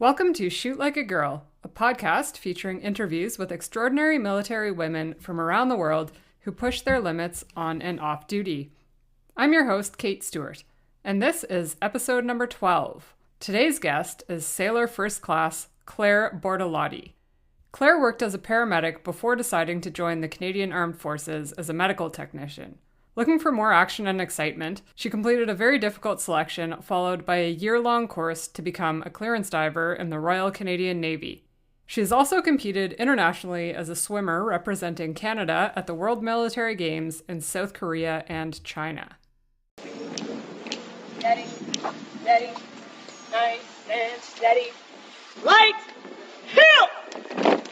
Welcome to Shoot Like a Girl, a podcast featuring interviews with extraordinary military women from around the world who push their limits on and off duty. I'm your host, Kate Stewart, and this is episode number 12. Today's guest is Sailor First Class Claire Bortolotti. Claire worked as a paramedic before deciding to join the Canadian Armed Forces as a medical technician. Looking for more action and excitement, she completed a very difficult selection followed by a year-long course to become a clearance diver in the Royal Canadian Navy. She has also competed internationally as a swimmer representing Canada at the World Military Games in South Korea and China. Steady, steady, nice and steady. Light, hill,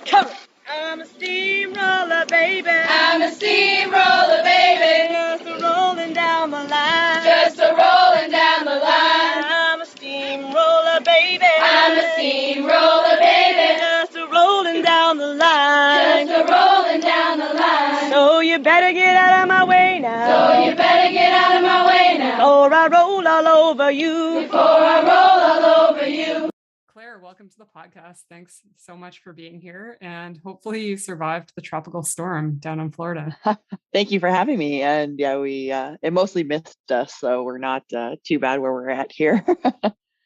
cover. I'm a steamroller, baby. I'm a steamroller, baby. Just a rolling down the line. Just a rolling down the line. I'm a steamroller, baby. I'm a steamroller, baby. Just a rolling down the line. Just a rolling down the line. So you better get out of my way now. So you better get out of my way now. Or I roll all over you. Before I roll all over you. Claire, welcome to the podcast. Thanks so much for being here, and hopefully you survived the tropical storm down in Florida. Thank you for having me. And yeah, it mostly missed us, so we're not too bad where we're at here.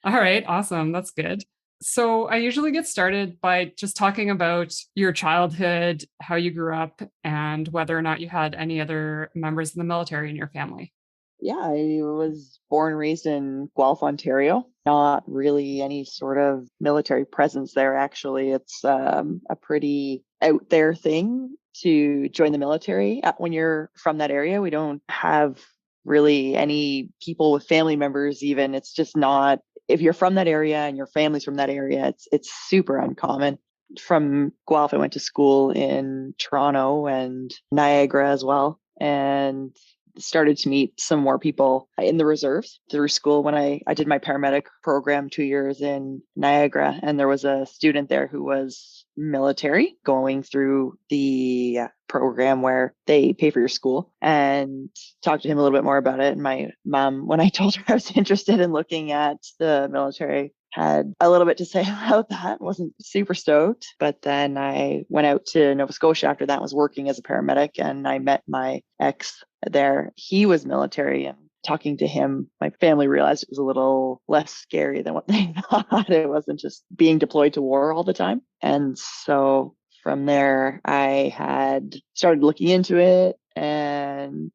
All right, awesome. That's good. So I usually get started by just talking about your childhood, how you grew up, and whether or not you had any other members of the military in your family. Yeah, I was born and raised in Guelph, Ontario. Not really any sort of military presence there, actually. It's a pretty out there thing to join the military. When you're from that area, we don't have really any people with family members even. It's just not, if you're from that area and your family's from that area, it's super uncommon. From Guelph, I went to school in Toronto and Niagara as well. And started to meet some more people in the reserves through school when I did my paramedic program 2 years in Niagara. And there was a student there who was military going through the program where they pay for your school, and talked to him a little bit more about it. And my mom, when I told her I was interested in looking at the military, had a little bit to say about that. Wasn't super stoked. But then I went out to Nova Scotia after that, was working as a paramedic, and I met my ex there. He was military, and talking to him, my family realized it was a little less scary than what they thought. It wasn't just being deployed to war all the time. And so from there, I had started looking into it, and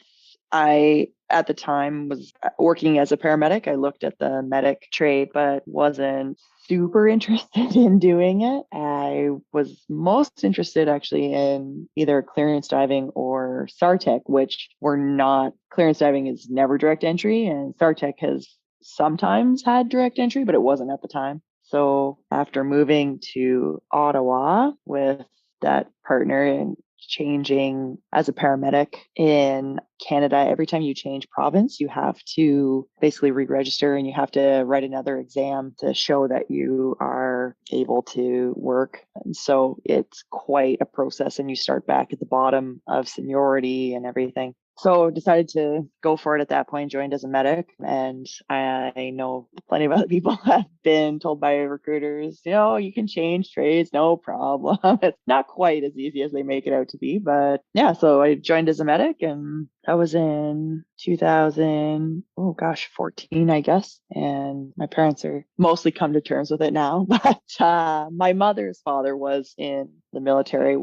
I, at the time, was working as a paramedic. I looked at the medic trade, but wasn't super interested in doing it. I was most interested actually in either clearance diving or SARTEC, which were not, clearance diving is never direct entry, and SARTEC has sometimes had direct entry, but it wasn't at the time. So after moving to Ottawa with that partner and changing as a paramedic in Canada, every time you change province, you have to basically re-register, and you have to write another exam to show that you are able to work. And so it's quite a process, and you start back at the bottom of seniority and everything. So decided to go for it at that point, joined as a medic. And I know plenty of other people have been told by recruiters, you can change trades, no problem. It's not quite as easy as they make it out to be. But yeah, so I joined as a medic, and that was in 2014, I guess. And my parents are mostly come to terms with it now. But my mother's father was in the military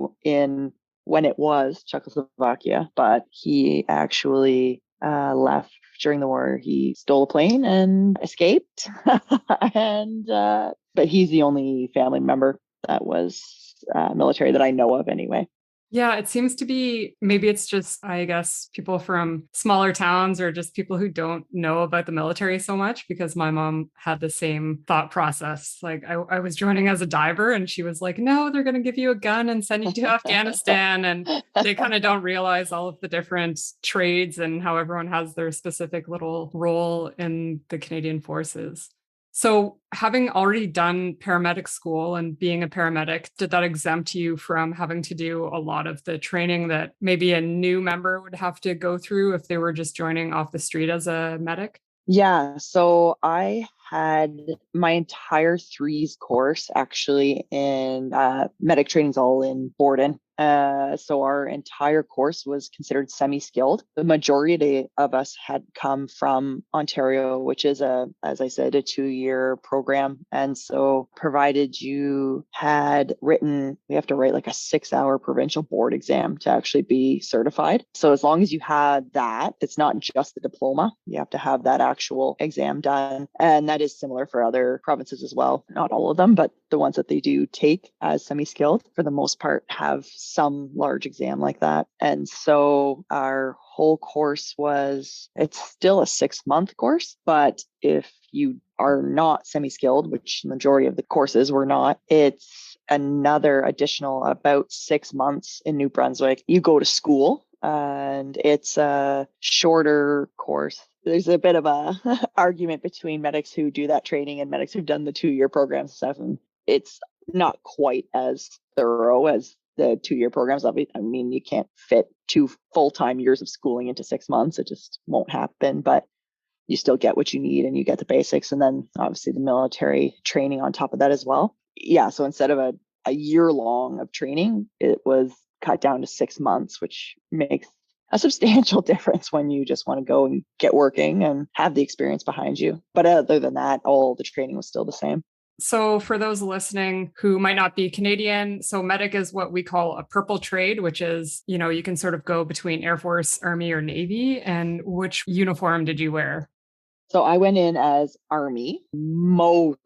when it was Czechoslovakia, but he actually left during the war. He stole a plane and escaped. But he's the only family member that was military that I know of anyway. Yeah, it seems to be, maybe it's just, I guess, people from smaller towns or just people who don't know about the military so much, because my mom had the same thought process. Like I was joining as a diver, and she was like, no, they're going to give you a gun and send you to Afghanistan. And they kind of don't realize all of the different trades and how everyone has their specific little role in the Canadian Forces. So having already done paramedic school and being a paramedic, did that exempt you from having to do a lot of the training that maybe a new member would have to go through if they were just joining off the street as a medic? Yeah, so I had my entire threes course actually in medic training's all in Borden. So our entire course was considered semi-skilled. The majority of us had come from Ontario, which is as I said, a 2-year program. And so provided you had written, we have to write like a 6-hour provincial board exam to actually be certified. So as long as you had that, it's not just the diploma. You have to have that actual exam done. And that is similar for other provinces as well. Not all of them, but the ones that they do take as semi-skilled, for the most part, have some large exam like that. And so our whole course it's still a 6-month course, but if you are not semi-skilled, which the majority of the courses were not, it's another additional about 6 months in New Brunswick. You go to school and it's a shorter course. There's a bit of a argument between medics who do that training and medics who've done the 2-year programs and stuff. And it's not quite as thorough as the 2-year programs. I mean, you can't fit 2 full-time years of schooling into 6 months. It just won't happen, but you still get what you need and you get the basics. And then obviously the military training on top of that as well. Yeah. So instead of a year long of training, it was cut down to 6 months, which makes a substantial difference when you just want to go and get working and have the experience behind you. But other than that, all the training was still the same. So for those listening who might not be Canadian, so medic is what we call a purple trade, which is, you can sort of go between Air Force, Army, or Navy. And which uniform did you wear? So I went in as Army. Most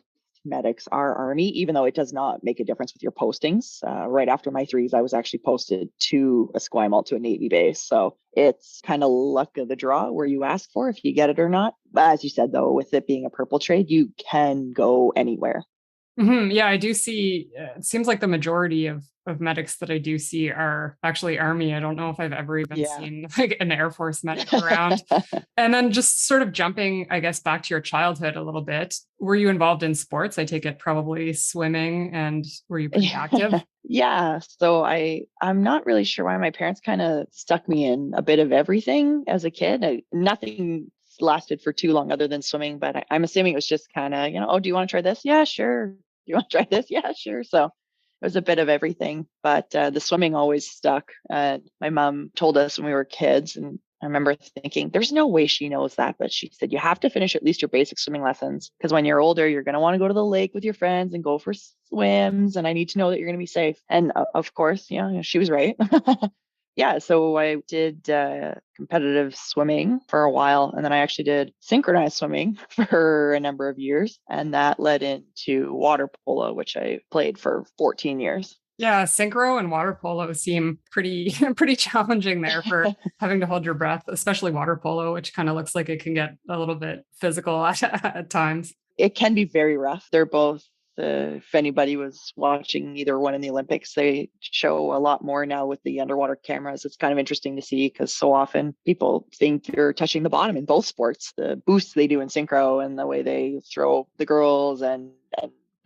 medics are Army, even though it does not make a difference with your postings. Right after my threes, I was actually posted to Esquimalt, to a Navy base. So it's kind of luck of the draw where you ask for if you get it or not. But as you said, though, with it being a purple trade, you can go anywhere. Mm-hmm. Yeah, I do see. It seems like the majority of medics that I do see are actually Army. I don't know if I've ever even seen like an Air Force medic around. And then just sort of jumping, I guess, back to your childhood a little bit. Were you involved in sports? I take it probably swimming, and were you pretty active? Yeah. So I'm not really sure why my parents kind of stuck me in a bit of everything as a kid. Nothing lasted for too long other than swimming, but I'm assuming it was just kind of, oh, do you want to try this? Yeah, sure. Do you want to try this? Yeah, sure. So it was a bit of everything, but the swimming always stuck. My mom told us when we were kids, and I remember thinking, there's no way she knows that, but she said, you have to finish at least your basic swimming lessons, because when you're older, you're going to want to go to the lake with your friends and go for swims. And I need to know that you're going to be safe. And of course, she was right. Yeah, so I did competitive swimming for a while, and then I actually did synchronized swimming for a number of years, and that led into water polo, which I played for 14 years. Yeah, synchro and water polo seem pretty challenging there for having to hold your breath, especially water polo, which kind of looks like it can get a little bit physical at times. It can be very rough. They're both, if anybody was watching either one in the Olympics, they show a lot more now with the underwater cameras. It's kind of interesting to see, because so often people think you're touching the bottom in both sports. The boosts they do in synchro and the way they throw the girls and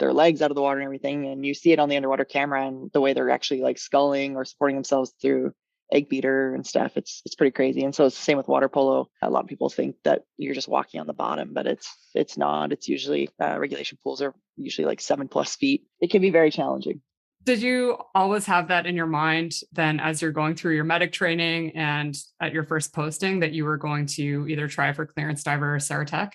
their legs out of the water and everything. And you see it on the underwater camera, and the way they're actually like sculling or supporting themselves through egg beater and stuff. It's pretty crazy. And so it's the same with water polo. A lot of people think that you're just walking on the bottom, but it's not. It's usually regulation pools are usually like 7+ feet. It can be very challenging. Did you always have that in your mind then as you're going through your medic training and at your first posting that you were going to either try for clearance diver or Saratech?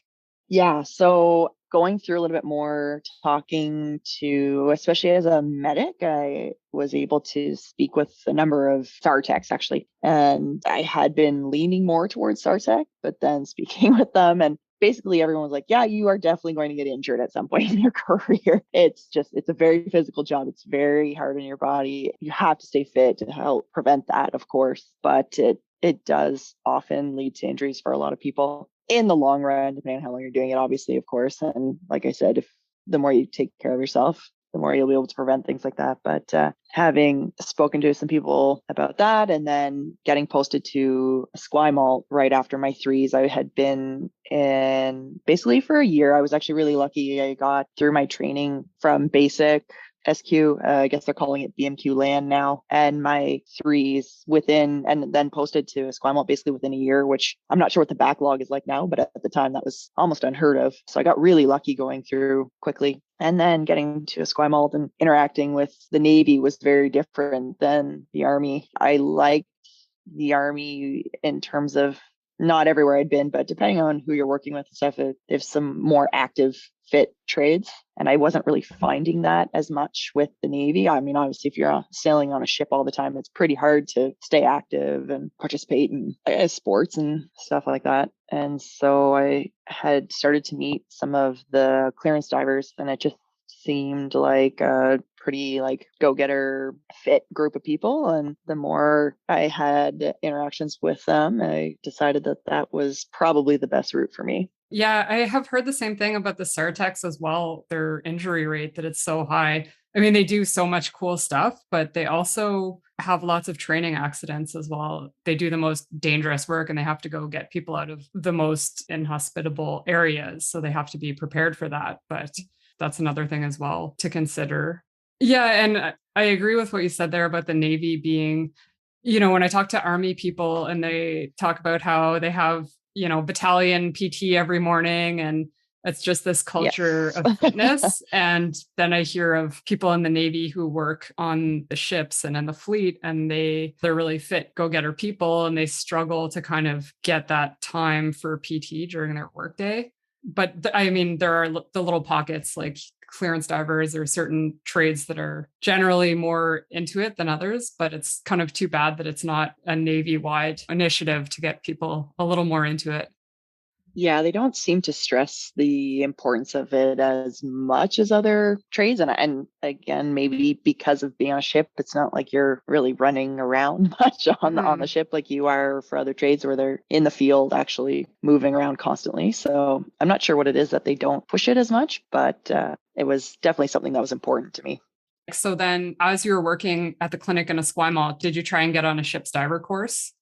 Yeah. So going through a little bit more, talking to, especially as a medic, I was able to speak with a number of SARTechs actually. And I had been leaning more towards SARTech, but then speaking with them, and basically everyone was like, yeah, you are definitely going to get injured at some point in your career. It's a very physical job. It's very hard on your body. You have to stay fit to help prevent that, of course, but it does often lead to injuries for a lot of people in the long run, depending on how long you're doing it, obviously, of course. And like I said, if the more you take care of yourself, the more you'll be able to prevent things like that. But having spoken to some people about that, and then getting posted to Esquimalt right after my threes, I had been in basically for a year. I was actually really lucky. I got through my training from basic SQ. I guess they're calling it BMQ land now. And my threes within, and then posted to Esquimalt basically within a year, which I'm not sure what the backlog is like now, but at the time that was almost unheard of. So I got really lucky going through quickly. And then getting to Esquimalt and interacting with the Navy was very different than the Army. I liked the Army in terms of not everywhere I'd been, but depending on who you're working with and stuff, there's some more active fit trades. And I wasn't really finding that as much with the Navy. I mean, obviously, if you're sailing on a ship all the time, it's pretty hard to stay active and participate in sports and stuff like that. And so I had started to meet some of the clearance divers, and it just seemed like a pretty go-getter fit group of people. And the more I had interactions with them, I decided that was probably the best route for me. Yeah, I have heard the same thing about the Sartex as well, their injury rate, that it's so high. I mean, they do so much cool stuff, but they also have lots of training accidents as well. They do the most dangerous work and they have to go get people out of the most inhospitable areas. So they have to be prepared for that. But that's another thing as well to consider. Yeah, and I agree with what you said there about the Navy being, when I talk to Army people and they talk about how they have, battalion PT every morning, and it's just this culture of fitness. And then I hear of people in the Navy who work on the ships and in the fleet, and they're really fit go-getter people, and they struggle to kind of get that time for PT during their workday. But I mean, there are the little pockets like clearance divers or certain trades that are generally more into it than others, but it's kind of too bad that it's not a Navy-wide initiative to get people a little more into it. Yeah, they don't seem to stress the importance of it as much as other trades. And again, maybe because of being on a ship, it's not like you're really running around much on the ship like you are for other trades where they're in the field actually moving around constantly. So I'm not sure what it is that they don't push it as much, but it was definitely something that was important to me. So then as you were working at the clinic in Esquimalt, did you try and get on a ship's diver course?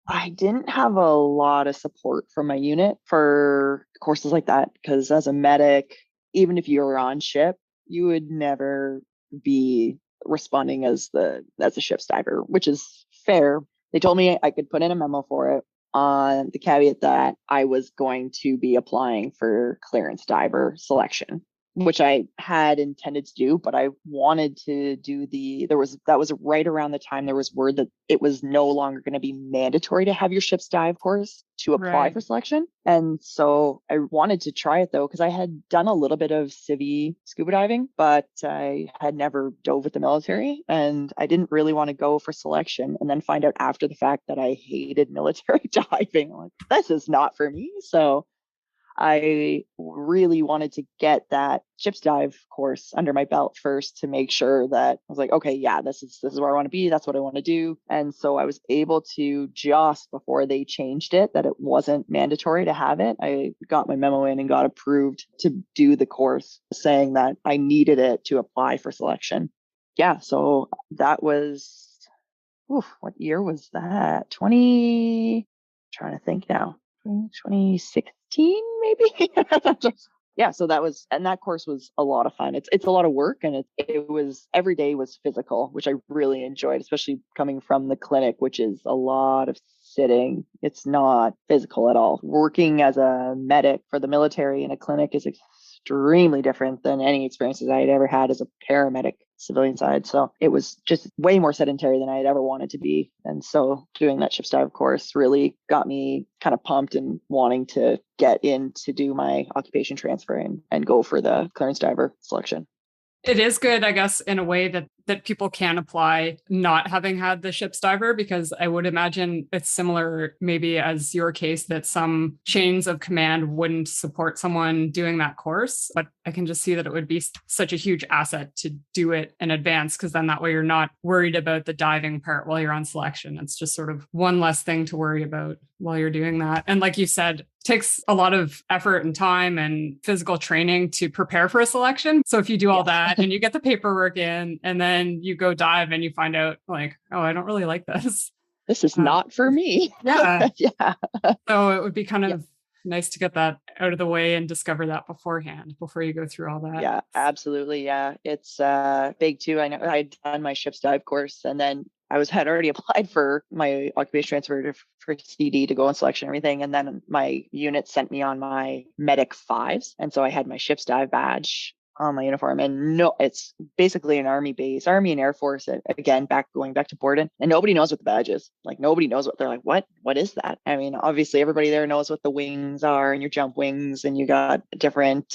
I didn't have a lot of support from my unit for courses like that, because as a medic, even if you were on ship, you would never be responding as a ship's diver, which is fair. They told me I could put in a memo for it on the caveat that I was going to be applying for clearance diver selection, which I had intended to do, but I wanted to do that was right around the time there was word that it was no longer going to be mandatory to have your ship's dive course to apply for selection. And so I wanted to try it though, because I had done a little bit of civvy scuba diving, but I had never dove with the military, and I didn't really want to go for selection and then find out after the fact that I hated military diving. I'm like, this is not for me. So I really wanted to get that ship's dive course under my belt first to make sure that I was like, okay, yeah, this is where I want to be. That's what I want to do. And so I was able to, just before they changed it, that it wasn't mandatory to have it, I got my memo in and got approved to do the course, saying that I needed it to apply for selection. Yeah, so that was, what year was that? Trying to think now. 2016 maybe. Yeah, so that course was a lot of fun. It's a lot of work, and it was, every day was physical, which I really enjoyed, especially coming from the clinic, which is a lot of sitting. It's not physical at all. Working as a medic for the military in a clinic is extremely different than any experiences I had ever had as a paramedic civilian side. So it was just way more sedentary than I had ever wanted to be. And so doing that ship's dive course really got me kind of pumped and wanting to get in to do my occupation transfer and go for the clearance diver selection. It is good, I guess, in a way that people can apply not having had the ship's diver, because I would imagine it's similar maybe as your case, that some chains of command wouldn't support someone doing that course. But I can just see that it would be such a huge asset to do it in advance, because then that way you're not worried about the diving part while you're on selection. It's just sort of one less thing to worry about while you're doing that. And like you said, takes a lot of effort and time and physical training to prepare for a selection. So if you do all that and you get the paperwork in, and then you go dive and you find out like, oh, I don't really like this. This is not for me. Yeah. Yeah. So it would be kind of Nice to get that out of the way and discover that beforehand before you go through all that. Yeah, absolutely. Yeah. It's big too. I know I'd done my ship's dive course, and then had already applied for my occupation transfer for CD to go on selection and everything. And then my unit sent me on my medic 5s. And so I had my ship's dive badge on my uniform, and no, it's basically an army base, Army and Air Force. Again, going back to Borden, and nobody knows what the badge is. Like, nobody knows what they're like. What is that? I mean, obviously everybody there knows what the wings are and your jump wings, and you got different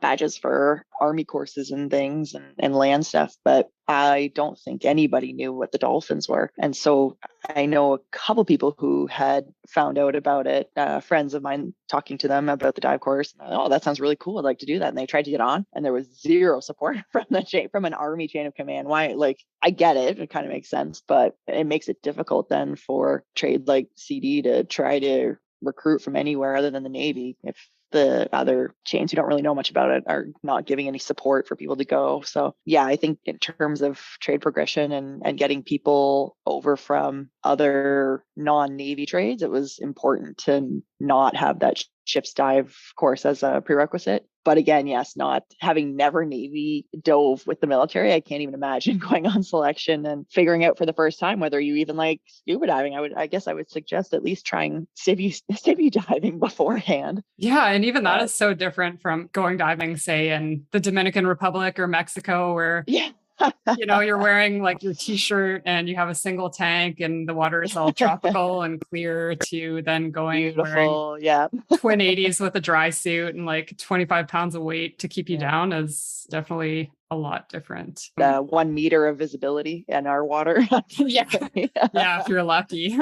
badges for Army courses and things and land stuff. But I don't think anybody knew what the dolphins were. And so I know a couple people who had found out about it, friends of mine, talking to them about the dive course. Oh, that sounds really cool. I'd like to do that. And they tried to get on, and there was zero support from an Army chain of command. Why? Like, I get it. It kind of makes sense, but it makes it difficult then for trade like CD to try to recruit from anywhere other than the Navy if the other chains who don't really know much about it are not giving any support for people to go. So yeah, I think in terms of trade progression and getting people over from other non-Navy trades, it was important to not have that ship's dive course as a prerequisite. But again, yes, not having never Navy dove with the military, I can't even imagine going on selection and figuring out for the first time whether you even like scuba diving. I guess I would suggest at least trying civvy diving beforehand. Yeah, and even that is so different from going diving, say, in the Dominican Republic or Mexico, where you're wearing like your t-shirt and you have a single tank and the water is all tropical and clear, to then going beautiful, wearing twin 80s with a dry suit and like 25 pounds of weight to keep you down is definitely a lot different. 1 meter of visibility in our water. Yeah, if you're lucky.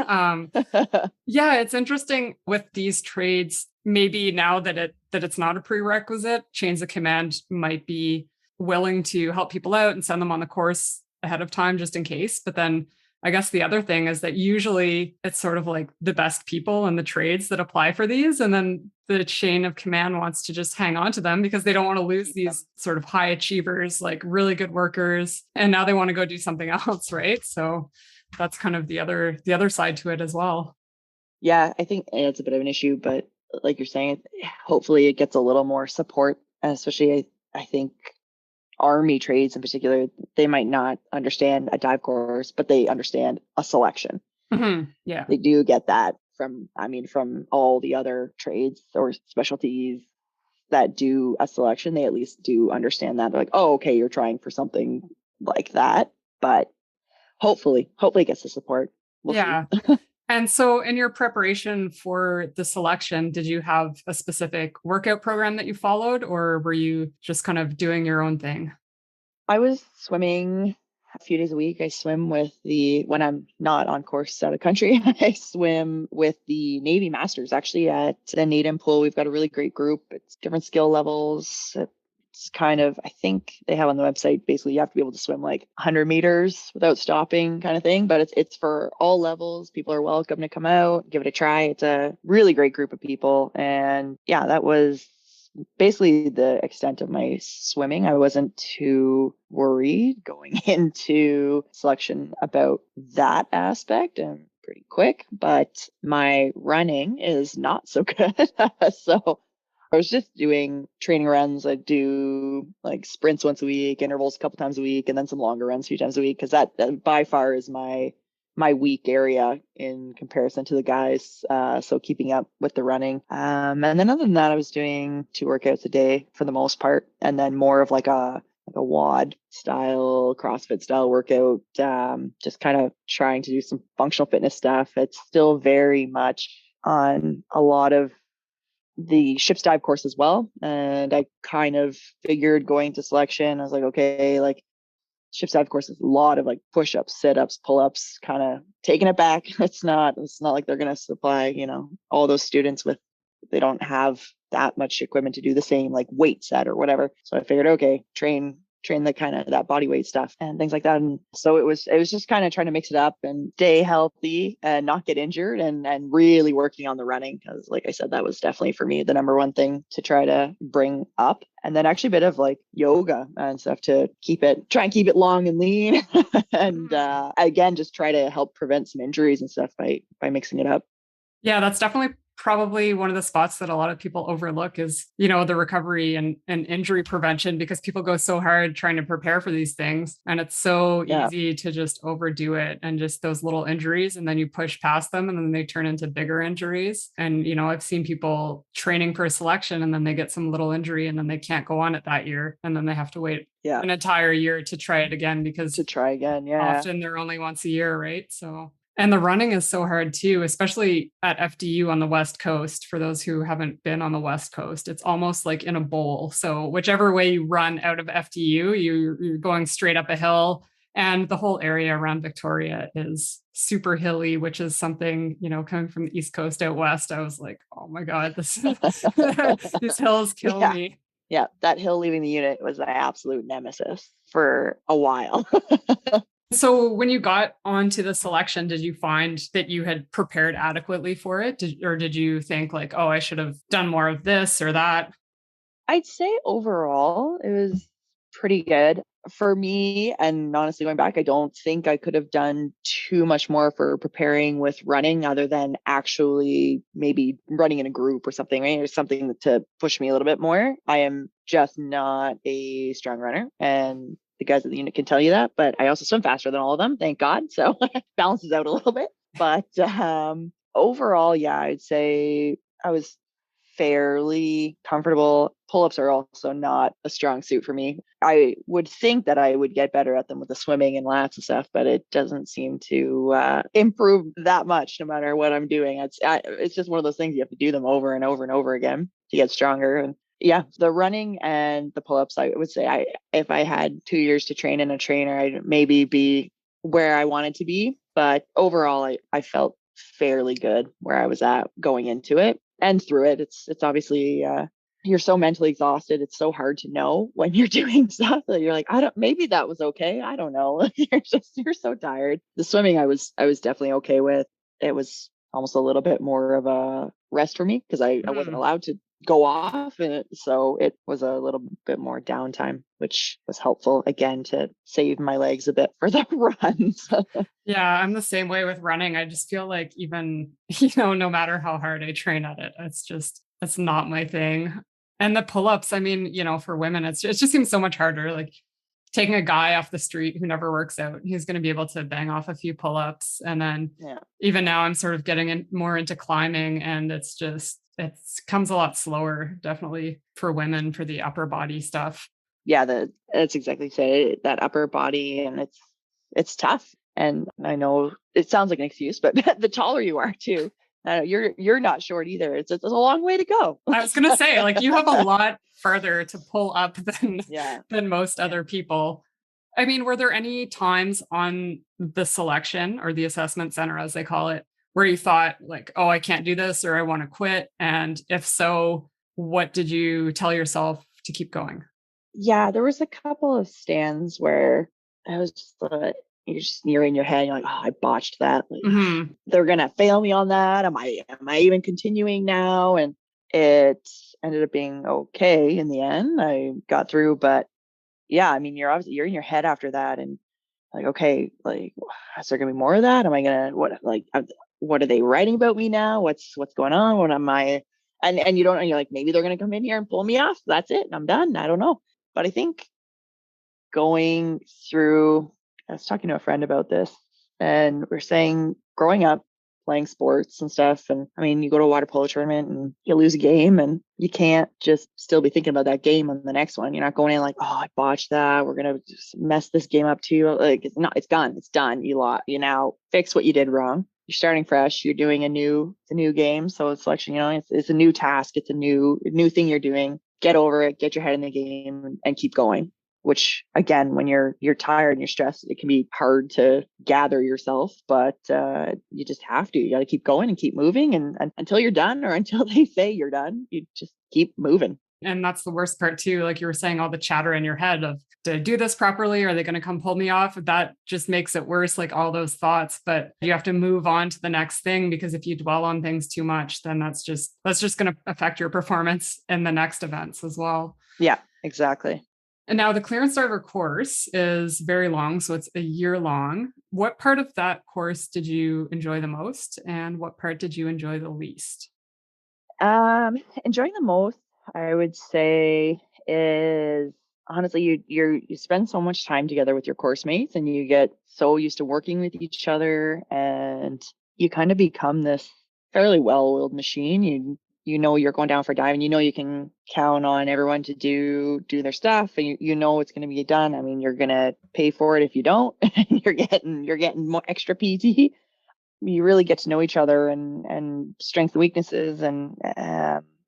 Yeah, it's interesting with these trades. Maybe now that it's not a prerequisite, chains of command might be willing to help people out and send them on the course ahead of time just in case. But then I guess the other thing is that usually it's sort of like the best people in the trades that apply for these. And then the chain of command wants to just hang on to them because they don't want to lose these sort of high achievers, like really good workers. And now they want to go do something else, right? So that's kind of the other side to it as well. Yeah, I think it's a bit of an issue, but like you're saying, hopefully it gets a little more support, especially I think Army trades in particular. They might not understand a dive course, but they understand a selection. Mm-hmm. Yeah, they do get that from all the other trades or specialties that do a selection. They at least do understand that. They're like, oh, okay, you're trying for something like that. But hopefully it gets the support. We'll see. And so in your preparation for the selection, did you have a specific workout program that you followed, or were you just kind of doing your own thing? I was swimming a few days a week. I swim when I'm not on course out of country, I swim with the Navy Masters actually at the Naden pool. We've got a really great group. It's different skill levels. It's kind of, I think they have on the website, basically you have to be able to swim like 100 meters without stopping kind of thing, but it's for all levels. People are welcome to come out, give it a try. It's a really great group of people. And yeah, that was basically the extent of my swimming. I wasn't too worried going into selection about that aspect. And pretty quick, but my running is not so good. So I was just doing training runs. I do like sprints once a week, intervals a couple times a week, and then some longer runs a few times a week, because that by far is my weak area in comparison to the guys. So keeping up with the running. And then other than that, I was doing 2 workouts a day for the most part, and then more of like a WOD style, CrossFit style workout, just kind of trying to do some functional fitness stuff. It's still very much on a lot of the ship's dive course as well. And I kind of figured going to selection, I was like, okay, like ship's dive course is a lot of like push-ups, sit-ups, pull-ups, kind of taking it back. It's not like they're going to supply, all those students with, they don't have that much equipment to do the same like weight set or whatever. So I figured, okay, train the kind of that body weight stuff and things like that. And so it was just kind of trying to mix it up and stay healthy and not get injured, and really working on the running, because like I said, that was definitely for me the number one thing to try to bring up. And then actually a bit of like yoga and stuff to try and keep it long and lean. And again, just try to help prevent some injuries and stuff by mixing it up. Yeah, that's definitely probably one of the spots that a lot of people overlook is, the recovery and injury prevention, because people go so hard trying to prepare for these things. And it's so easy to just overdo it and just those little injuries. And then you push past them and then they turn into bigger injuries. And, I've seen people training for a selection and then they get some little injury and then they can't go on it that year. And then they have to wait an entire year to try it again because often they're only once a year, right? So. And the running is so hard too, especially at FDU on the West Coast. For those who haven't been on the West Coast, it's almost like in a bowl. So whichever way you run out of FDU, you're going straight up a hill. And the whole area around Victoria is super hilly, which is something, coming from the East Coast out west, I was like, oh my God, these hills kill me. Yeah, that hill leaving the unit was an absolute nemesis for a while. So when you got onto the selection, did you find that you had prepared adequately for it? Or did you think like, oh, I should have done more of this or that? I'd say overall, it was pretty good for me. And honestly, going back, I don't think I could have done too much more for preparing with running other than actually maybe running in a group or something, right? Or something to push me a little bit more. I am just not a strong runner. And the guys at the unit can tell you that, but I also swim faster than all of them, thank God. So it balances out a little bit. But overall, I'd say I was fairly comfortable. Pull-ups are also not a strong suit for me. I would think that I would get better at them with the swimming and laps and stuff, but it doesn't seem to improve that much no matter what I'm doing. It's just one of those things you have to do them over and over and over again to get stronger. And the running and the pull-ups, I would say if I had 2 years to train in a trainer, I'd maybe be where I wanted to be. But overall, I felt fairly good where I was at going into it and through it. It's obviously, you're so mentally exhausted. It's so hard to know when you're doing stuff that you're like, maybe that was okay. I don't know. You're so tired. The swimming, I was definitely okay with. It was almost a little bit more of a rest for me because I wasn't allowed to go off, and so it was a little bit more downtime, which was helpful again to save my legs a bit for the runs. I'm the same way with running. I just feel like even no matter how hard I train at it, it's not my thing. And the pull-ups, I mean, for women, it just seems so much harder. Like taking a guy off the street who never works out, he's going to be able to bang off a few pull-ups. And then even now I'm sort of getting more into climbing, and it comes a lot slower, definitely for women, for the upper body stuff. That's exactly it. That upper body, and it's tough. And I know it sounds like an excuse, but the taller you are too, you're not short either. It's a long way to go. I was going to say, like, you have a lot further to pull up than most other people. I mean, were there any times on the selection or the assessment center, as they call it, where you thought like, oh, I can't do this, or I want to quit? And if so, what did you tell yourself to keep going? There was a couple of stands where I was just you're in your head, you're like, oh, I botched that. Like, they're gonna fail me on that. Am I even continuing now? And it ended up being okay in the end. I got through, but I mean, you're in your head after that, and like, okay, like, is there gonna be more of that? Am I gonna what are they writing about me now? What's going on? What am I? And you don't know. You're like, maybe they're gonna come in here and pull me off. That's it. I'm done. I don't know. But I think going through, I was talking to a friend about this, and we're saying growing up playing sports and stuff. And I mean, you go to a water polo tournament and you lose a game, and you can't just still be thinking about that game on the next one. You're not going in like, oh, I botched that. We're going to just mess this game up too. Like, it's done. It's done. You now fix what you did wrong. You're starting fresh. You're doing a new game. So it's selection, it's a new task. It's a new thing you're doing. Get over it, get your head in the game, and keep going. Which again, when you're tired and you're stressed, it can be hard to gather yourself, but you just have to. You got to keep going and keep moving, and until you're done, or until they say you're done, you just keep moving. And that's the worst part too. Like you were saying, all the chatter in your head of, did I do this properly? Are they going to come pull me off? That just makes it worse, like all those thoughts. But you have to move on to the next thing, because if you dwell on things too much, then that's just going to affect your performance in the next events as well. Yeah, exactly. And now the Clearance Driver course is very long, so it's a year long. What part of that course did you enjoy the most, and what part did you enjoy the least? Enjoying the most, I would say, is honestly you spend so much time together with your course mates, and you get so used to working with each other, and you kind of become this fairly well-oiled machine. You know you're going down for a dive, and you know you can count on everyone to do their stuff, and you know it's going to be done. I mean, you're going to pay for it if you don't. You're getting more extra PT. You really get to know each other, and strengths and weaknesses, and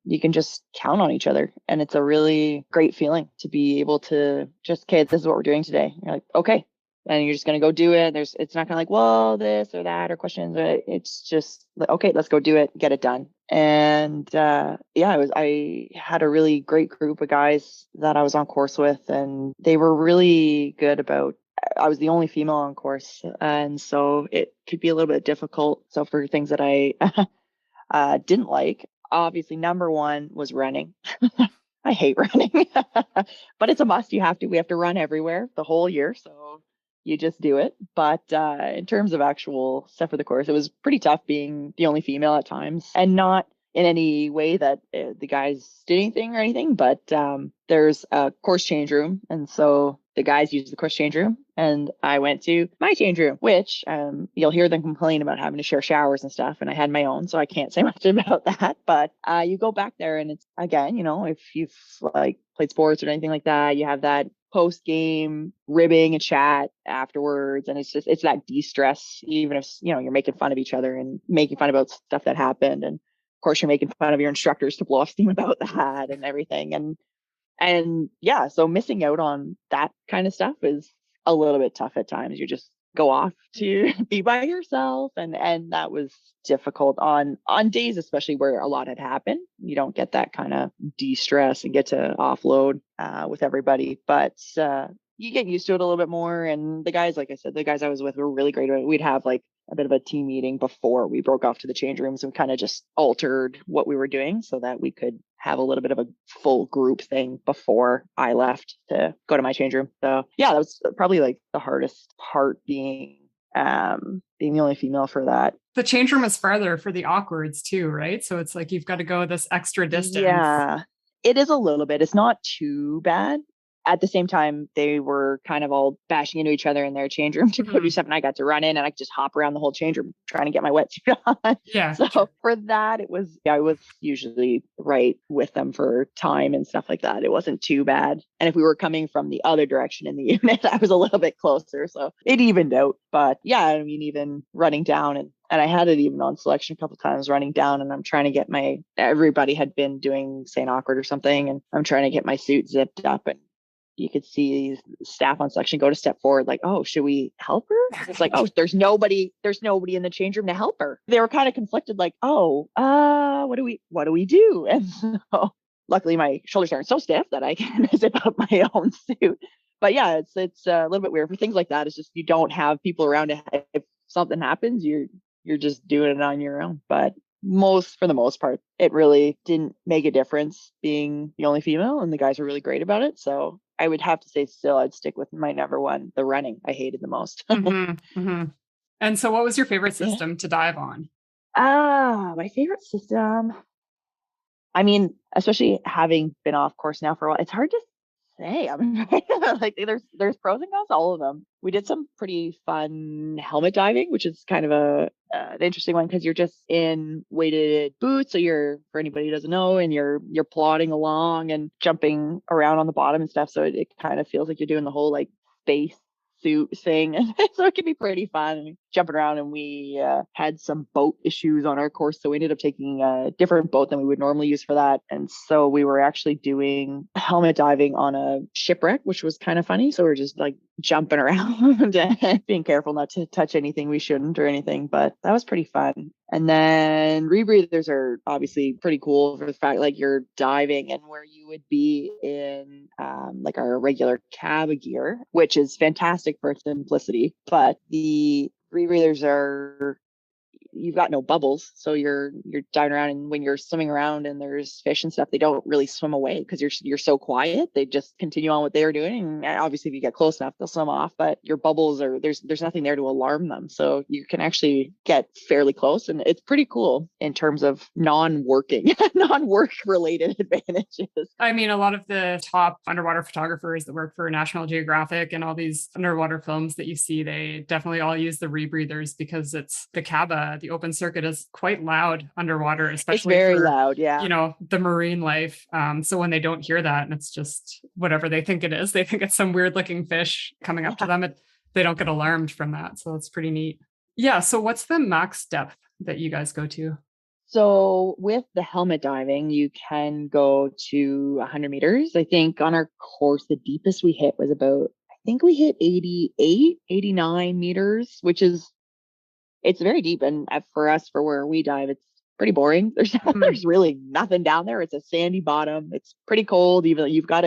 you can just count on each other, and it's a really great feeling to be able to just, okay, this is what we're doing today. You're like, okay, and you're just going to go do it. It's not kind of like, well, this or that or questions. It's just like, okay, let's go do it, get it done. And I had a really great group of guys that I was on course with, and they were really good about, I was the only female on course, and so it could be a little bit difficult. So for things that I didn't like, obviously number one was running. I hate running, but it's a must. We have to run everywhere the whole year, so you just do it. But in terms of actual stuff for the course, it was pretty tough being the only female at times, and not in any way that the guys did anything or anything, but there's a course change room, and so the guys use the course change room, and I went to my change room, which you'll hear them complain about having to share showers and stuff, and I had my own, so I can't say much about that. But you go back there, and it's, again, if you've like played sports or anything like that, you have that post game ribbing and chat afterwards, and it's that de-stress, even if you're making fun of each other and making fun about stuff that happened, and of course you're making fun of your instructors to blow off steam about that and everything. And yeah, so missing out on that kind of stuff is a little bit tough at times. You just go off to be by yourself, and that was difficult on days, especially where a lot had happened. You don't get that kind of de-stress and get to offload with everybody, but you get used to it a little bit more. And the guys, like I said, the guys I was with were really great. We'd have like a bit of a team meeting before we broke off to the change rooms, and kind of just altered what we were doing so that we could have a little bit of a full group thing before I left to go to my change room. So yeah, that was probably like the hardest part, being the only female for that. The change room is farther for the awkwards too, right? So it's like you've got to go this extra distance. Yeah, it is a little bit. It's not too bad. At the same time, they were kind of all bashing into each other in their change room to go do stuff, and I got to run in, and I could just hop around the whole change room trying to get my wetsuit on. Yeah. So for that, I was usually right with them for time and stuff like that. It wasn't too bad. And if we were coming from the other direction in the unit, I was a little bit closer, so it evened out. But yeah, I mean, even running down, and I had it even on selection a couple of times, running down, and I'm trying to get everybody had been doing St. Awkward or something, and I'm trying to get my suit zipped up, and you could see staff on selection go to step forward, like, oh, should we help her? It's like, oh, there's nobody in the change room to help her. They were kind of conflicted, like, oh, what do we do? And so luckily my shoulders aren't so stiff that I can zip up my own suit. But yeah, it's a little bit weird for things like that. It's just, you don't have people around. If something happens, you're just doing it on your own. But for the most part, it really didn't make a difference being the only female, and the guys were really great about it. So I would have to say still I'd stick with my number one, the running. I hated the most. And so what was your favorite system to dive on? My favorite system, I mean, especially having been off course now for a while, it's hard to say. I'm like, there's pros and cons, all of them. We did some pretty fun helmet diving, which is kind of an interesting one, because you're just in weighted boots. So for anybody who doesn't know, and you're plodding along and jumping around on the bottom and stuff. So it kind of feels like you're doing the whole like space suit thing. So it can be pretty fun jumping around. And we had some boat issues on our course, so we ended up taking a different boat than we would normally use for that. And so we were actually doing helmet diving on a shipwreck, which was kind of funny. So we're just like jumping around and being careful not to touch anything we shouldn't or anything, but that was pretty fun. And then rebreathers are obviously pretty cool for the fact like you're diving and where you would be in like our regular cab gear, which is fantastic for its simplicity. But the rebreathers are you've got no bubbles. So you're diving around, and when you're swimming around and there's fish and stuff, they don't really swim away because you're so quiet. They just continue on what they're doing. And obviously if you get close enough, they'll swim off, but your bubbles are there's nothing there to alarm them. So you can actually get fairly close, and it's pretty cool in terms of non-working, non-work related advantages. I mean, a lot of the top underwater photographers that work for National Geographic and all these underwater films that you see, they definitely all use the rebreathers because it's the CABA, the open circuit, is quite loud underwater, especially it's very for, loud, yeah. you know, the marine life. So when they don't hear that and it's just whatever they think it is, they think it's some weird looking fish coming up to them, they don't get alarmed from that. So it's pretty neat. Yeah. So what's the max depth that you guys go to? So with the helmet diving, you can go to 100 meters. I think on our course, the deepest we hit was I think we hit 88, 89 meters, it's very deep. And for us, for where we dive, it's pretty boring. There's really nothing down there. It's a sandy bottom. It's pretty cold. Even you've got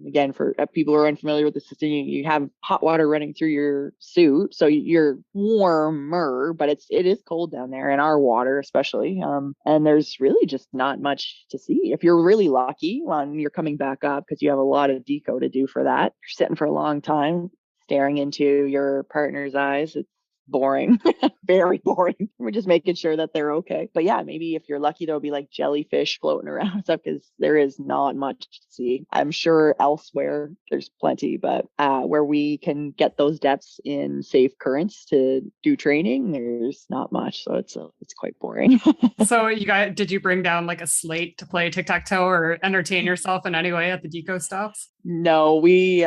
again, for people who are unfamiliar with the system, you have hot water running through your suit. So you're warmer, but it is cold down there in our water, especially. And there's really just not much to see. If you're really lucky when you're coming back up, because you have a lot of deco to do for that, you're sitting for a long time, staring into your partner's eyes. It's boring, very boring. We're just making sure that they're okay. But yeah, maybe if you're lucky, there'll be like jellyfish floating around and stuff, because there is not much to see. I'm sure elsewhere there's plenty, but where we can get those depths in safe currents to do training, there's not much. So it's quite boring. So did you bring down like a slate to play tic-tac-toe or entertain yourself in any way at the deco stops? No, we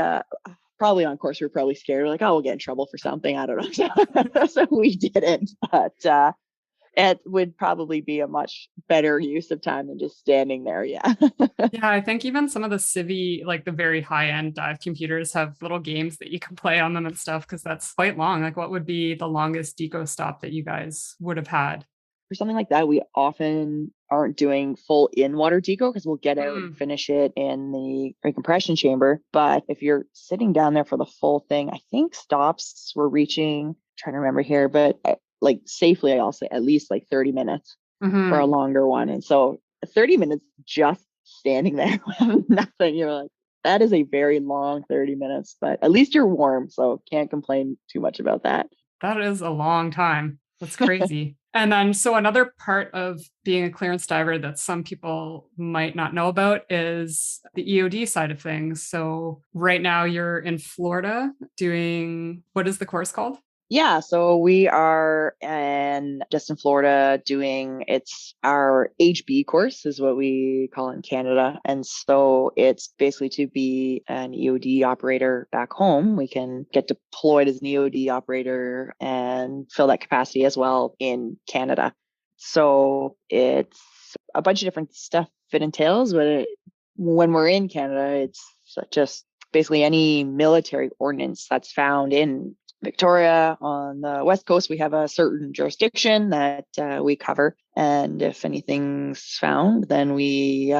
probably on course, we were probably scared. We're like, oh, we'll get in trouble for something. I don't know. So we didn't. But it would probably be a much better use of time than just standing there. Yeah. Yeah, I think even some of the Civi, like the very high-end dive computers, have little games that you can play on them and stuff, because that's quite long. Like, what would be the longest deco stop that you guys would have had? For something like that, we often aren't doing full in-water deco because we'll get out and finish it in the recompression chamber. But if you're sitting down there for the full thing, I think stops we're reaching, trying to remember here, but like safely, I'll say at least like 30 minutes for a longer one. And so 30 minutes just standing there with nothing, you're like, that is a very long 30 minutes, but at least you're warm. So can't complain too much about that. That is a long time. That's crazy. And then, so another part of being a clearance diver that some people might not know about is the EOD side of things. So right now you're in Florida doing, what is the course called? Yeah, so we are just in Florida it's our HB course is what we call it in Canada. And so it's basically to be an EOD operator back home. We can get deployed as an EOD operator and fill that capacity as well in Canada. So it's a bunch of different stuff it entails, but when we're in Canada, it's just basically any military ordnance that's found in Victoria. On the West Coast, we have a certain jurisdiction that we cover. And if anything's found, then we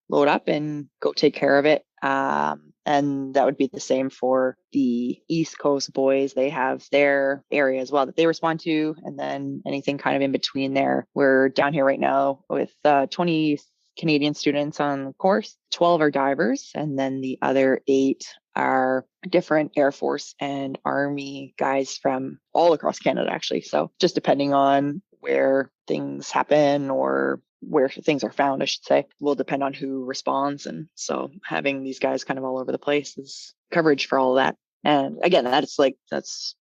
load up and go take care of it. And that would be the same for the East Coast boys. They have their area as well that they respond to. And then anything kind of in between there. We're down here right now with 20 Canadian students on the course. 12 are divers, and then the other 8 are different Air Force and Army guys from all across Canada, actually. So just depending on where things happen or where things are found, I should say, will depend on who responds. And so having these guys kind of all over the place is coverage for all of that. And again, that's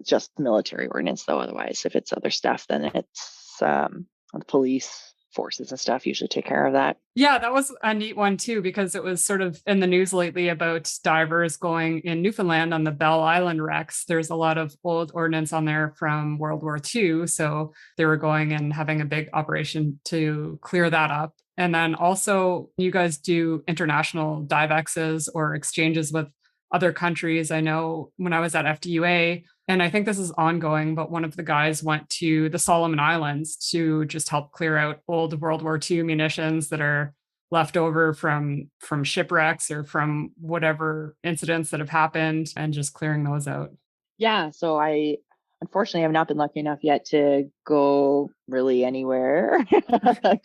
just military ordnance, though. Otherwise, if it's other stuff, then it's the police forces and stuff usually take care of that. Yeah, that was a neat one too, because it was sort of in the news lately about divers going in Newfoundland on the Bell Island wrecks. There's a lot of old ordnance on there from World War II. So they were going and having a big operation to clear that up. And then also you guys do international divexes or exchanges with other countries. I know when I was at FDUA, and I think this is ongoing, but one of the guys went to the Solomon Islands to just help clear out old World War II munitions that are left over from shipwrecks or from whatever incidents that have happened, and just clearing those out. Yeah, so I unfortunately, I've not been lucky enough yet to go really anywhere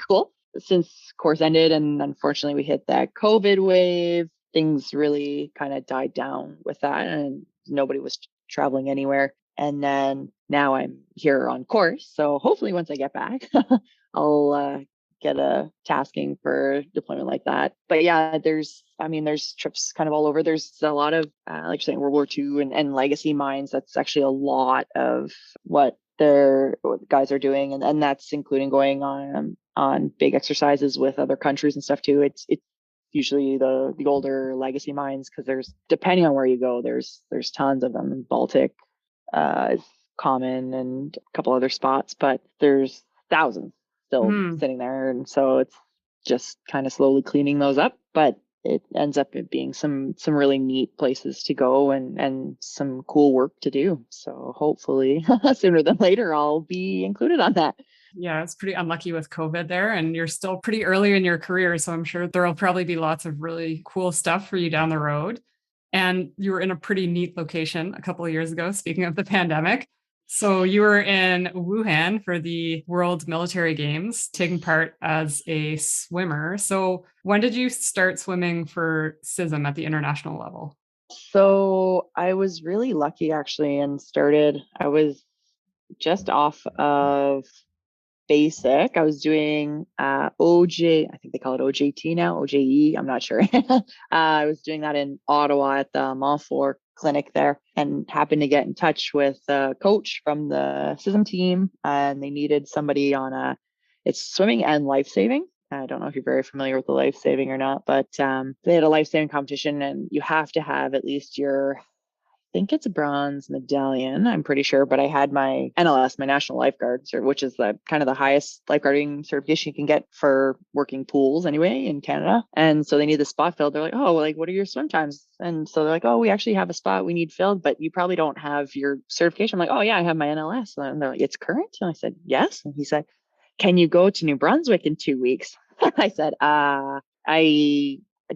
cool since course ended. And unfortunately, we hit that COVID wave. Things really kind of died down with that, and nobody was traveling anywhere. And then now I'm here on course. So hopefully, once I get back, I'll get a tasking for deployment like that. But yeah, there's trips kind of all over. There's a lot of, like you're saying, World War II and legacy mines. That's actually a lot of what the guys are doing. And that's including going on big exercises with other countries and stuff too. It's usually the older legacy mines, because there's, depending on where you go, there's tons of them. Baltic is common, and a couple other spots, but there's thousands still sitting there. And so it's just kind of slowly cleaning those up, but it ends up being some really neat places to go and some cool work to do. So hopefully sooner than later, I'll be included on that. Yeah, it's pretty unlucky with COVID there, and you're still pretty early in your career. So I'm sure there'll probably be lots of really cool stuff for you down the road. And you were in a pretty neat location a couple of years ago, speaking of the pandemic. So you were in Wuhan for the World Military Games, taking part as a swimmer. So when did you start swimming for CISM at the international level? So I was really lucky actually, and I was just off of basic. I was doing OJ, I think they call it OJT now, OJE, I'm not sure. I was doing that in Ottawa at the Montfort clinic there, and happened to get in touch with a coach from the CISM team, and they needed somebody on it's swimming and life saving. I don't know if you're very familiar with the life saving or not, but they had a life saving competition, and you have to have at least your, I think it's a bronze medallion, I'm pretty sure, but I had my NLS, my National Lifeguard, which is the kind of the highest lifeguarding certification you can get for working pools anyway in Canada. And so they need the spot filled. They're like, oh, like, what are your swim times? And so they're like, oh, we actually have a spot we need filled, but you probably don't have your certification. I'm like, oh yeah, I have my NLS. And they're like, it's current? And I said, yes. And he said, can you go to New Brunswick in 2 weeks? I said, I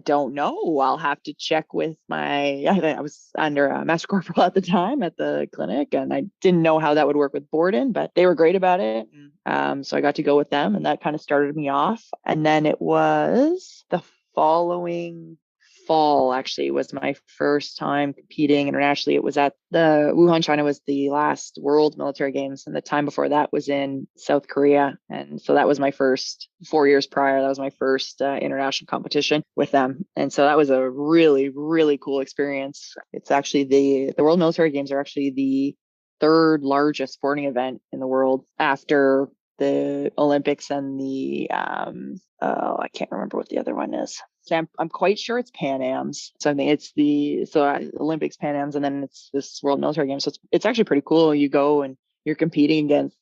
don't know. I'll have to check with I was under a master corporal at the time at the clinic, and I didn't know how that would work with Borden, but they were great about it. So I got to go with them, and that kind of started me off. And then it was the following fall, actually, was my first time competing internationally. It was at the Wuhan, China was the last World Military Games, and the time before that was in South Korea. And so that was my first, 4 years prior, that was my first international competition with them. And so that was a really, really cool experience. It's actually the World Military Games are actually the third largest sporting event in the world after the Olympics and the I can't remember what the other one is. So I'm quite sure it's Pan Am's. So I think it's Olympics, Pan Am's, and then it's this World Military Games. So it's actually pretty cool. You go and you're competing against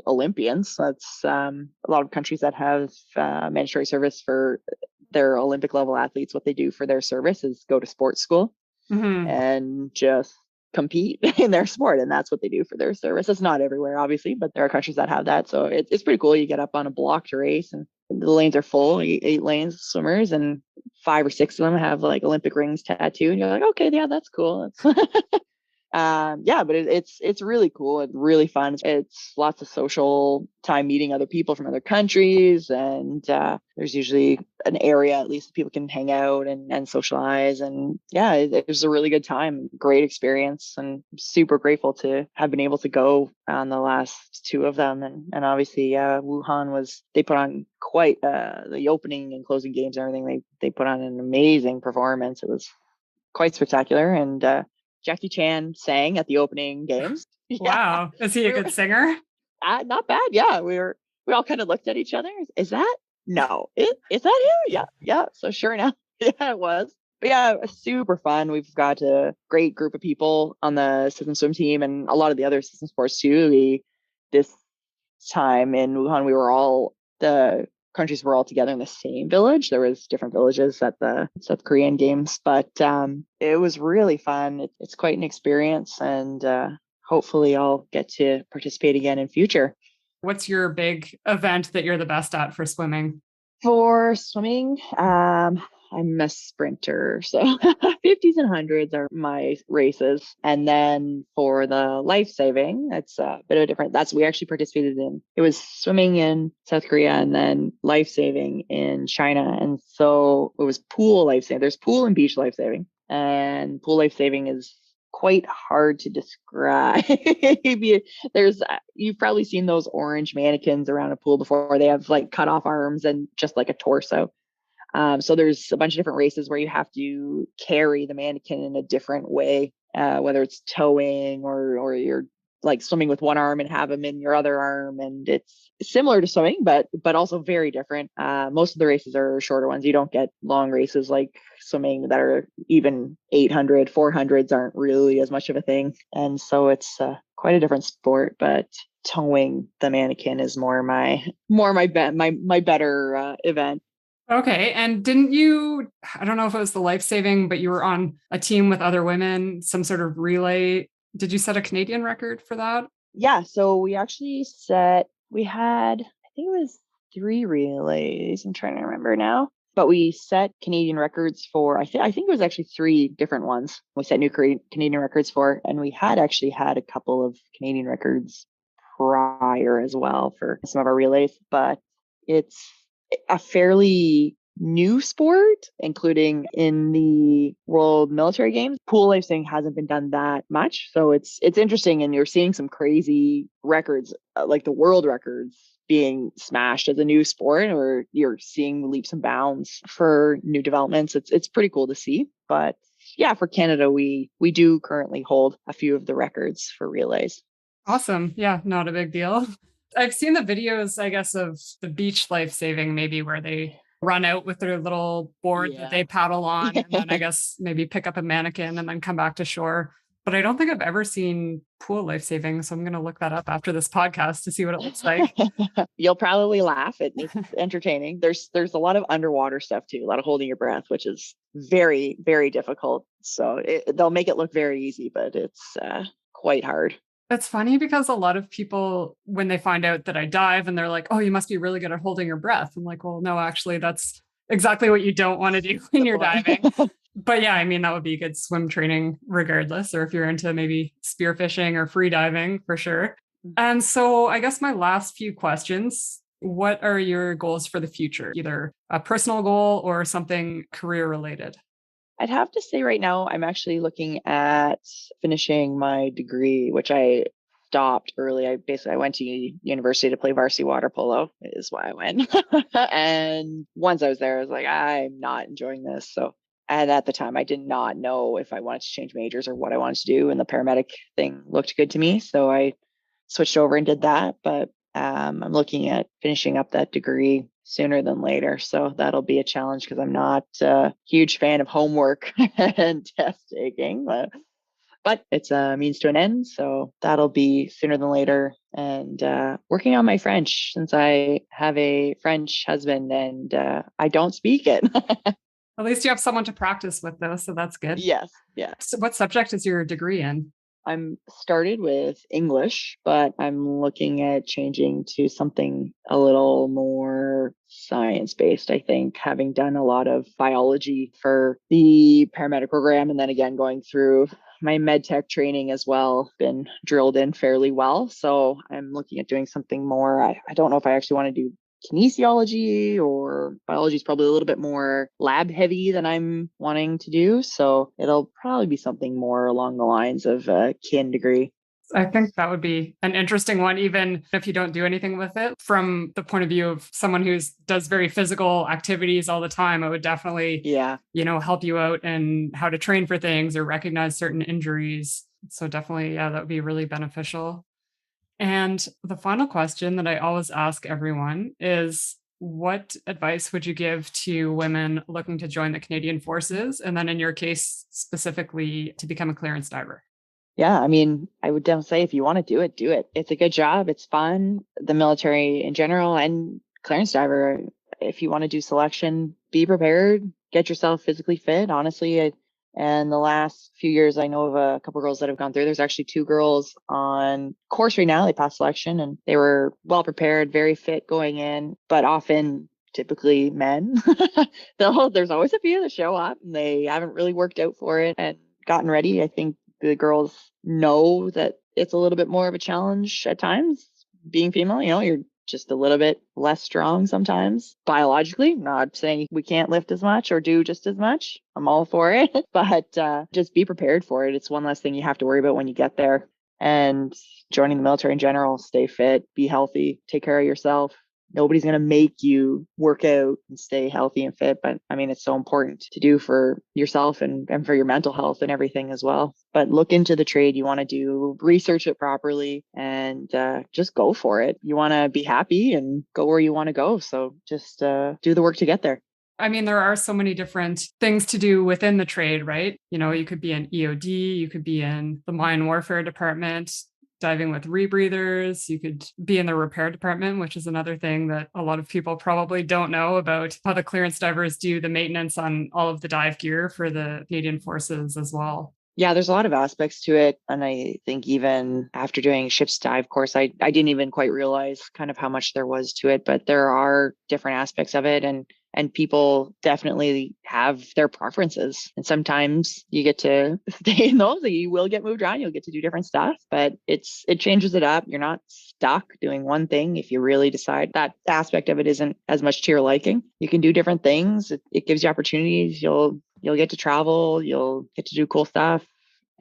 Olympians. That's a lot of countries that have mandatory service for their Olympic level athletes. What they do for their service is go to sports school and just compete in their sport, and that's what they do for their service. It's not everywhere, obviously, but there are countries that have that. So it's pretty cool. You get up on a block to race, and the lanes are full, 8 lanes of swimmers, and 5 or 6 of them have like Olympic rings tattooed, and you're like, okay, yeah, that's cool. But it's really cool. It's really fun. It's lots of social time, meeting other people from other countries, and there's usually an area at least that people can hang out and socialize. And yeah, it was a really good time, great experience, and super grateful to have been able to go on the last 2 of them. And obviously Wuhan they put on quite the opening and closing games and everything. They put on an amazing performance. It was quite spectacular. And Jackie Chan sang at the opening games. Wow. Is he a good singer? Not bad. Yeah. We all kind of looked at each other. Is that? No. Is that him? Yeah. Yeah. So sure enough. Yeah, it was. But yeah, it was super fun. We've got a great group of people on the CISM swim team and a lot of the other CISM sports too. This time in Wuhan, the countries were all together in the same village. There was different villages at the South Korean games, but it was really fun. It's quite an experience, and hopefully I'll get to participate again in future. What's your big event that you're the best at for swimming? For swimming, I'm a sprinter. So 50s and 100s are my races. And then for the life saving, it's a bit of a different, we actually participated in, it was swimming in South Korea and then life saving in China. And so it was pool life saving. There's pool and beach life saving. And pool life saving is quite hard to describe. You've probably seen those orange mannequins around a pool before. They have like cut off arms and just like a torso. So there's a bunch of different races where you have to carry the mannequin in a different way, whether it's towing or you're like swimming with one arm and have them in your other arm. And it's similar to swimming, but also very different. Most of the races are shorter ones. You don't get long races like swimming that are even 800, 400s aren't really as much of a thing. And so it's quite a different sport, but towing the mannequin is more my better event. Okay. And didn't you, I don't know if it was the life saving, but you were on a team with other women, some sort of relay. Did you set a Canadian record for that? Yeah. So we actually had, I think it was 3 relays. I'm trying to remember now, but we set Canadian records for, I think it was actually 3 different ones. We set new Canadian records for, and we had actually had a couple of Canadian records prior as well for some of our relays, but it's a fairly new sport, including in the World Military Games. Pool racing hasn't been done that much. So it's interesting, and you're seeing some crazy records, like the world records being smashed as a new sport, or you're seeing leaps and bounds for new developments. It's pretty cool to see. But yeah, for Canada, we do currently hold a few of the records for relays. Awesome. Yeah, not a big deal. I've seen the videos, I guess, of the beach life saving, maybe where they run out with their little board that they paddle on, and then I guess maybe pick up a mannequin and then come back to shore. But I don't think I've ever seen pool life saving. So I'm going to look that up after this podcast to see what it looks like. You'll probably laugh. It's entertaining. There's a lot of underwater stuff too, a lot of holding your breath, which is very, very difficult. So they'll make it look very easy, but it's quite hard. That's funny because a lot of people, when they find out that I dive and they're like, oh, you must be really good at holding your breath. I'm like, well, no, actually, that's exactly what you don't want to do when you're diving. But yeah, I mean, that would be good swim training regardless, or if you're into maybe spearfishing or free diving for sure. And so I guess my last few questions, what are your goals for the future? Either a personal goal or something career related? I'd have to say right now, I'm actually looking at finishing my degree, which I stopped early. I went to university to play varsity water polo is why I went. And once I was there, I was like, I'm not enjoying this. So, and at the time I did not know if I wanted to change majors or what I wanted to do. And the paramedic thing looked good to me. So I switched over and did that. But I'm looking at finishing up that degree sooner than later. So that'll be a challenge because I'm not a huge fan of homework and test taking, but it's a means to an end. So that'll be sooner than later. And working on my French, since I have a French husband and I don't speak it. At least you have someone to practice with though. So that's good. Yes. Yeah. So what subject is your degree in? I'm started with English, but I'm looking at changing to something a little more science-based, I think, having done a lot of biology for the paramedic program. And then again, going through my med tech training as well, been drilled in fairly well. So I'm looking at doing something more. I don't know if I actually want to do kinesiology, or biology is probably a little bit more lab heavy than I'm wanting to do. So it'll probably be something more along the lines of a kin degree. I think that would be an interesting one, even if you don't do anything with it. From the point of view of someone who does very physical activities all the time, it would definitely, help you out in how to train for things or recognize certain injuries. So definitely, that would be really beneficial. And the final question that I always ask everyone is, what advice would you give to women looking to join the Canadian Forces? And then in your case, specifically to become a clearance diver? Yeah, I mean, I would definitely say if you want to do it, do it. It's a good job. It's fun. The military in general and clearance diver, if you want to do selection, be prepared, get yourself physically fit. Honestly, and the last few years, I know of a couple of girls that have gone through. There's actually 2 girls on course right now. They passed selection and they were well prepared, very fit going in, but often typically men. There's always a few that show up and they haven't really worked out for it and gotten ready. I think the girls know that it's a little bit more of a challenge at times. Being female, you're just a little bit less strong sometimes biologically. I'm not saying we can't lift as much or do just as much. I'm all for it, but just be prepared for it. It's one less thing you have to worry about when you get there. And joining the military in general, stay fit, be healthy, take care of yourself. Nobody's going to make you work out and stay healthy and fit. But I mean, it's so important to do for yourself and for your mental health and everything as well. But look into the trade you want to do, research it properly, and just go for it. You want to be happy and go where you want to go. So just do the work to get there. I mean, there are so many different things to do within the trade, right? You could be in EOD, you could be in the mine warfare department, diving with rebreathers. You could be in the repair department, which is another thing that a lot of people probably don't know about, how the clearance divers do the maintenance on all of the dive gear for the Canadian Forces as well. Yeah, there's a lot of aspects to it. And I think even after doing ship's dive course, I didn't even quite realize kind of how much there was to it, but there are different aspects of it. And people definitely have their preferences. And sometimes you get to stay in those, you will get moved around. You'll get to do different stuff, but it changes it up. You're not stuck doing one thing. If you really decide that aspect of it isn't as much to your liking, you can do different things. It gives you opportunities. You'll get to travel. You'll get to do cool stuff.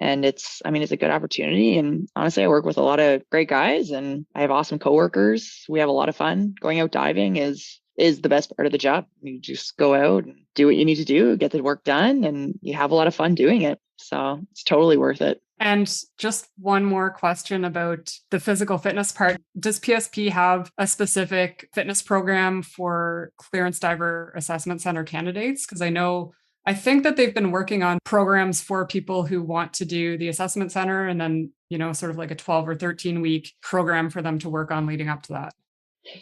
And it's a good opportunity. And honestly, I work with a lot of great guys and I have awesome coworkers. We have a lot of fun. Going out diving is the best part of the job. You just go out and do what you need to do, get the work done, and you have a lot of fun doing it. So it's totally worth it. And just one more question about the physical fitness part. Does PSP have a specific fitness program for clearance diver assessment center candidates? Because I think that they've been working on programs for people who want to do the assessment center and then, sort of like a 12 or 13 week program for them to work on leading up to that.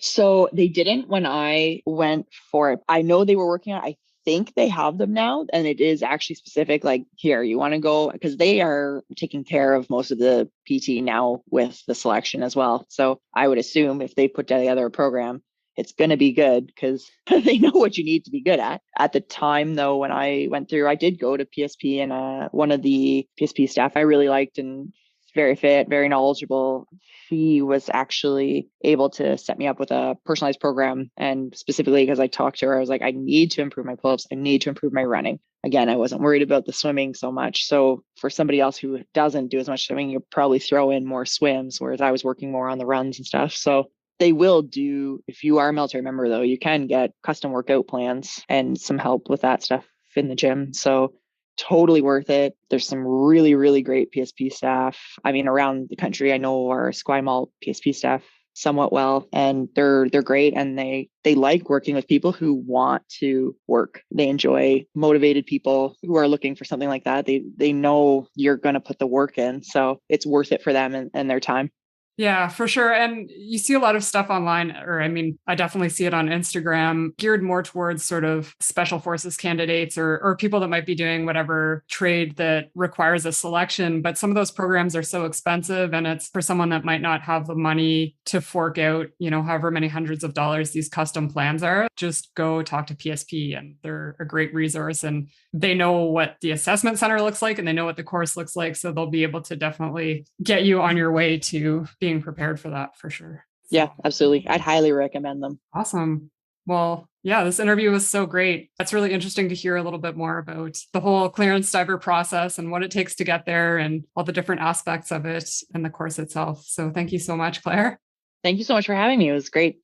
So they didn't when I went for it. I know they were working on it. I think they have them now. And it is actually specific, like, here, you want to go, because they are taking care of most of the PT now with the selection as well. So I would assume if they put together a program, it's going to be good because they know what you need to be good at. At the time, though, when I went through, I did go to PSP, and one of the PSP staff I really liked and very fit, very knowledgeable. She was actually able to set me up with a personalized program. And specifically because I talked to her, I was like, I need to improve my pull-ups. I need to improve my running. Again, I wasn't worried about the swimming so much. So for somebody else who doesn't do as much swimming, you'll probably throw in more swims, whereas I was working more on the runs and stuff. So they will do, if you are a military member, though, you can get custom workout plans and some help with that stuff in the gym. So totally worth it. There's some really, really great PSP staff. Around the country, I know our Esquimalt PSP staff somewhat well, and they're great. And they like working with people who want to work. They enjoy motivated people who are looking for something like that. They know you're going to put the work in. So it's worth it for them and their time. Yeah, for sure. And you see a lot of stuff online, I definitely see it on Instagram, geared more towards sort of special forces candidates or people that might be doing whatever trade that requires a selection. But some of those programs are so expensive, and it's for someone that might not have the money to fork out, however many hundreds of dollars these custom plans are. Just go talk to PSP, and they're a great resource. And they know what the assessment center looks like, and they know what the course looks like. So they'll be able to definitely get you on your way to being prepared for that, for sure. Yeah, absolutely. I'd highly recommend them. Awesome. Well, yeah, this interview was so great. It's really interesting to hear a little bit more about the whole clearance diver process and what it takes to get there and all the different aspects of it and the course itself. So thank you so much, Claire. Thank you so much for having me. It was great.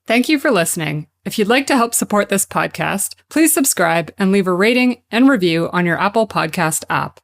Thank you for listening. If you'd like to help support this podcast, please subscribe and leave a rating and review on your Apple Podcast app.